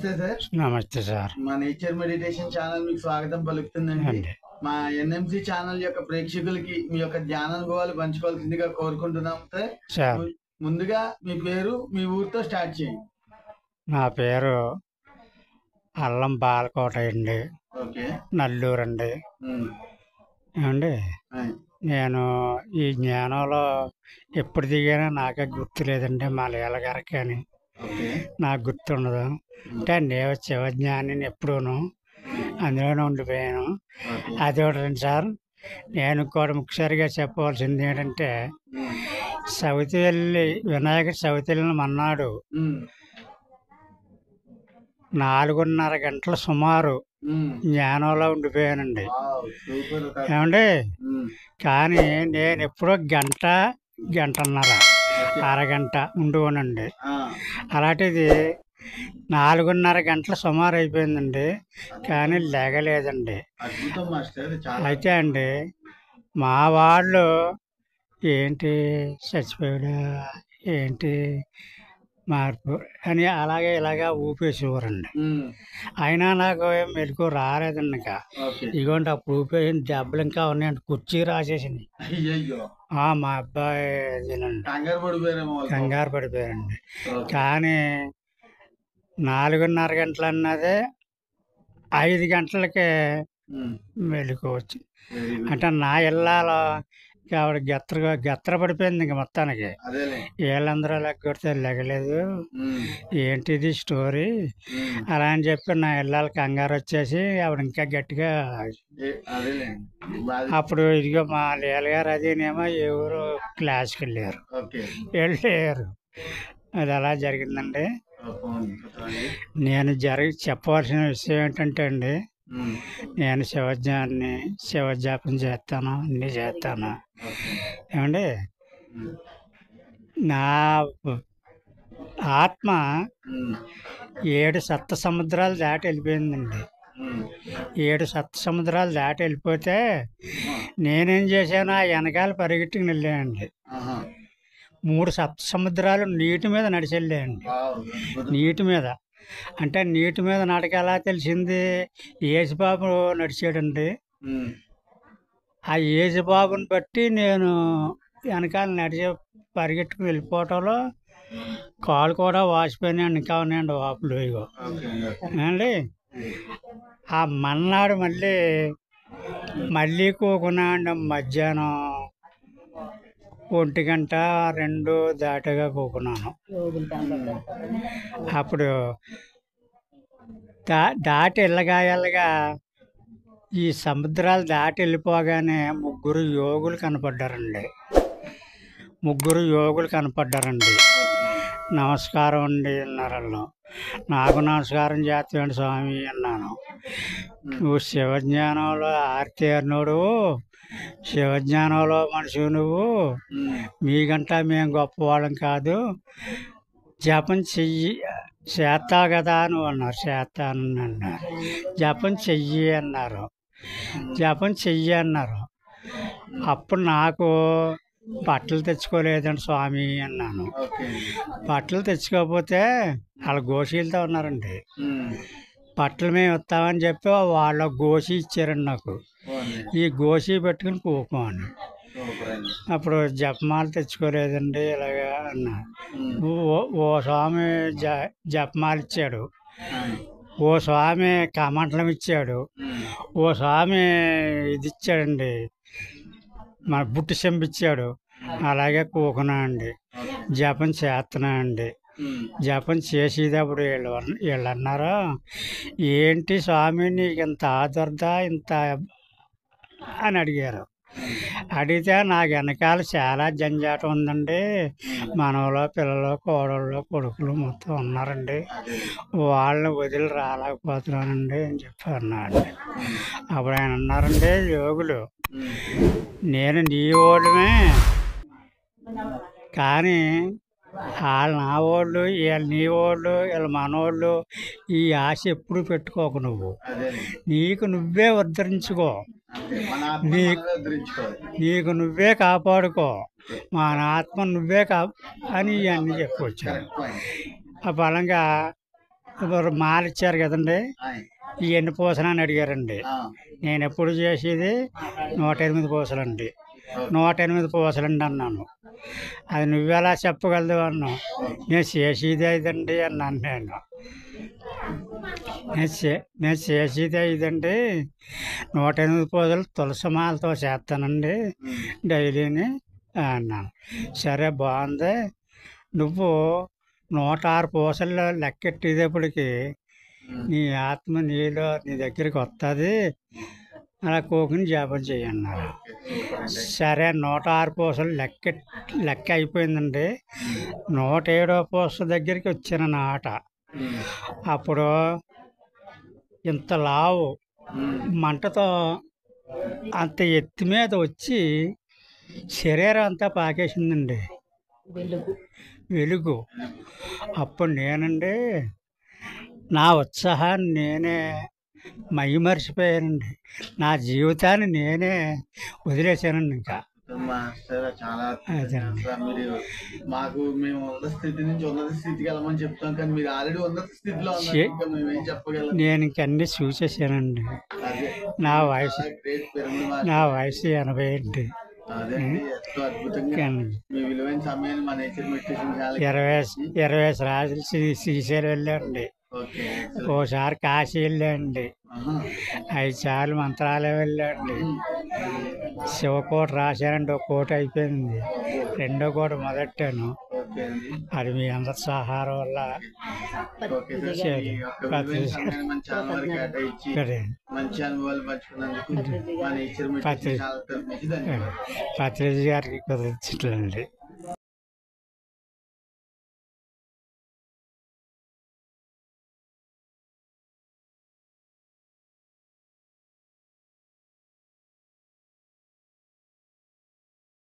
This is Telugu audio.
నమస్తే సార్. నమస్తే సార్. మా నేచర్ మెడిటేషన్ ఛానల్ మీకు స్వాగతం పలుకుతుందండి. అండి. మా ఎన్ఎంసి ఛానల్ యొక్క ప్రేక్షకులకి మీ యొక్క ధ్యానానుభవాలు పంచుకోవాల్సిందిగా కోరుకుంటున్నాం సార్. సార్ ముందుగా మీ పేరు, మీ ఊరితో స్టార్ట్ చేయండి. నా పేరు అల్లం బాలకోట అండి, ఓకే. నల్లూరు అండి. ఏమండి, ఆయ్. నేను ఈ జ్ఞానంలో ఎప్పుడు దిగానో నాకే గుర్తులేదండి. మా లీలగారికి అని ఓకే. నాకు గుర్తుండదు. అంటే నేను శివజ్ఞానిని ఎప్పుడూను అందులోనే ఉండిపోయాను. ఓకే. అది ఒకటి సార్. నేను కూడా ముఖ్యంగా చెప్పవలసింది ఏంటంటే, సవితివెల్లి వినాయక చవితిని మన్నాడు ఉమ్. 4:30 గంటల సుమారు జ్ఞానంలో ఉండిపోయానండి. Wow, super sir. ఏమండి, ఉమ్. కానీ నేను ఎప్పుడో గంటన్నర ఓకే. అరగంట ఉండిపోనండి. ఆ. అలాంటిది 4:30 గంటల సుమారు అయిపోయిందండి, కానీ లేగలేదండి. అద్భుతం మాస్టర్, చాలా. అయితే అండి, మా వాళ్ళు ఏంటి చచ్చిపోయాడా, ఏంటి మార్పు అని అలాగే ఇలాగా ఊపేసేవారండి. ఉమ్. అయినా నాకు ఏం మెలకు రాలేదండి. ఇంకా ఓకే. ఇదిగోండి అప్పుడు ఊపేసిన దెబ్బలు ఇంకా ఉన్నాయండి, కుర్చీ రాసేసింది. అయ్యయ్యో, మా అబ్బాయి ఇదేనండి, కంగారు పడిపోయారేమో వాళ్ళు. కంగారు పడిపోయారండి. ఓకే. కానీ 4:30 గంటలు అన్నదే 5 గంటలకే ఉమ్. మెలకు వచ్చింది. Very good. అంటే నా ఇళ్ళలో ఆవిడ గెత్తర పడిపోయింది ఇంక మొత్తానికి. అదేలే. వీళ్ళందరూ లెగ్గొడితే లెగలేదు, ఉమ్. ఏంటిది స్టోరీ ఉమ్. అలా అని చెప్పి నా ఇళ్ళకి కంగారు వచ్చేసి ఆవిడ ఇంకా గట్టిగా. అదేలే. అప్పుడు ఇదిగో మా లీలగారు అదేనేమో ఎవరు క్లాస్కి వెళ్ళారు, ఓకే. వెళ్ళారు. అది అలా జరిగిందండి. ఓకే. నేను చెప్పవలసిన విషయం ఏంటంటే అండి, ఉమ్. నేను శివజ్ఞాన్ని శివజాపం చేస్తాను, అన్నీ చేస్తాను. ఓకే. ఏమండి, ఉమ్. నా ఆత్మ ఉమ్. 7 సప్త సముద్రాలు దాటి వెళ్ళిపోయిందండి. ఉమ్. 7 సప్త సముద్రాలు దాటి వెళ్ళిపోతే నేనేం చేశాను, ఆ వెనకాల పరిగెట్టుకుని వెళ్ళానండి. ఆహా. 3 సప్త సముద్రాలు నీటి మీద నడిచి వెళ్ళాయండి. వావ్, అద్భుతం. నీటి మీద అంటే నీటి మీద నడక ఎలా తెలిసింది, యేసుబాబు నడిచాడండి. ఉమ్. ఆ యేసుబాబుని బట్టి నేను వెనకాల పరిగెట్టుకుని వెళ్ళిపోవటంలో కాలు కూడా వాసిపోయినాయండి, ఇంకా ఉన్నాయండి వాపులు. ఇగో ఓకే. అండి, ఆ మన్నాడు మళ్ళీ కూకున్నాండి. మధ్యాహ్నం 1:02 దాటగా కూకున్నాను. అప్పుడు దాటి వెళ్ళగా ఈ సముద్రాలు దాటి వెళ్ళిపోగానే 3 యోగులు కనపడ్డారండి. 3 యోగులు కనపడ్డారండి. నమస్కారం అండి అన్నారు వాళ్ళు. నాకు నమస్కారం చేస్తాడు స్వామి అన్నాను. నువ్వు శివజ్ఞానంలో ఆర్తేర్నుడు, శివజ్ఞానంలో మనిషి నువ్వు, మీకంటా మేము గొప్పవాళ్ళం కాదు, జపం చేస్తావు కదా నువ్వు అన్నారు. చేస్తాను అన్నారు. జపం చెయ్యి అన్నారు. జపం చెయ్యి అన్నారు. అప్పుడు నాకు బట్టలు తెచ్చుకోలేదండి స్వామి అన్నాను. బట్టలు తెచ్చుకోకపోతే వాళ్ళ గోషీలతో ఉన్నారండి. బట్టలు మేము ఇస్తామని చెప్పి వాళ్ళ గోషి ఇచ్చారండి నాకు. ఈ గోషి పెట్టుకుని కూకోని అప్పుడు జపమాల తెచ్చుకోలేదండి ఇలాగా అన్నా. ఓ స్వామి జపమాల ఇచ్చాడు, ఓ స్వామి కమండలం ఇచ్చాడు, ఓ స్వామి ఇది ఇచ్చాడండి, మన బుట్టు చెంపిచ్చాడు. అలాగే కూకున్నా అండి, జపం చేస్తున్నా అండి. జపం చేసేటప్పుడు వీళ్ళు అన్నారు, ఏంటి స్వామి నీకు ఇంత ఆదుర్దా ఇంత అని అడిగారు. అడిగితే నాకు వెనకాల చాలా జంజాటం ఉందండి, మనవలో పిల్లలు కోడళ్ళు కొడుకులు మొత్తం ఉన్నారండి, వాళ్ళని వదిలి రాలేకపోతున్నానండి అని చెప్పి అన్నాడు. అప్పుడు ఆయన అన్నారండి, యోగులు నేను నీ ఓడమే, కానీ వాళ్ళు నా వాళ్ళు, వీళ్ళు నీ వాళ్ళు, వీళ్ళు మనోళ్ళు, ఈ ఆశ ఎప్పుడు పెట్టుకోకు. నువ్వు నీకు నువ్వే ఉద్ధరించుకో, నీకు నువ్వే కాపాడుకో, మా ఆత్మ నువ్వే అని ఇవన్నీ చెప్పొచ్చాను. ఆ బలంగా ఇప్పుడు మాల ఇచ్చారు కదండి, ఆయ్. ఈ ఎన్ని పూసలు అని అడిగారండి. ఆ, నేను ఎప్పుడు చేసేది 108 పూసలండి. 108 పూసలండి అన్నాను. అది నువ్వెలా చెప్పగలదు అన్నావు. నేను చేసేది ఐదండి అన్నాను. నేను చేసేది ఐదండి, 108 పూసలు తులసిమాలతో చేస్తానండి డైలీని అన్నాను. సరే బాగుంది, నువ్వు 106 పూసల్లో లెక్కెట్టేటప్పటికి నీ ఆత్మ నీ దగ్గరికి వస్తుంది, అలా కోకుని జపం చేయన్నారు. సరే 106 పూసలు లెక్క అయిపోయిందండి. 107వ పూస దగ్గరికి వచ్చిన నాట అప్పుడు ఇంత లావు మంటతో అంత ఎత్తి మీద వచ్చి శరీరం అంతా పాకేసిందండి వెలుగు. అప్పుడు నేనండి నా ఉత్సాహాన్ని నేనే మైమరిచిపోయానండి. నా జీవితాన్ని నేనే వదిలేశానండి. ఇంకా మాస్టర్ చాలా అదేనండి. అసలు మీరు మాకు మేము ఉన్నత స్థితి నుంచి ఉన్నత స్థితికి వెళ్ళమని చెప్తాం, కానీ మీరు ఆల్రెడీ ఉన్నత స్థితిలో ఉన్నారు. ఇంకా మేమేం చెప్పగలం? నేను ఇంకన్నీ చూసేసానండి. అదే నా వయసు గ్రేట్ పిరమిడ్ నా వయసు 80 అండి. అదే ఎంతో అద్భుతంగా మీ విలువైన సమయాన్ని మా నేచర్ మెడిటేషన్ చాలా 20 రాజులు శ్రీశైలం వెళ్ళాండి. ఓకే. ఓసారి కాశీ వెళ్ళాండి. 5 సార్లు మంత్రాలయం వెళ్ళండి. శివకోట రాశానండి, 1 కోట అయిపోయింది. 2వ కోట మొదలెట్టాను. ఓకే అండి. అది మీ అందరి సహారం వల్ల ఓకే సార్. ఈ యొక్క విలువైన సమయాన్ని మన ఛానల్ వారికి కేటాయించి మంచి అనుభవాలు పంచుకున్నందుకు మా నేచర్ మెడిటేషన్ ఛానల్ తరఫు నుంచి ధన్యవాదాలు. పత్రిజీ గారికి కుదరచట్లండి.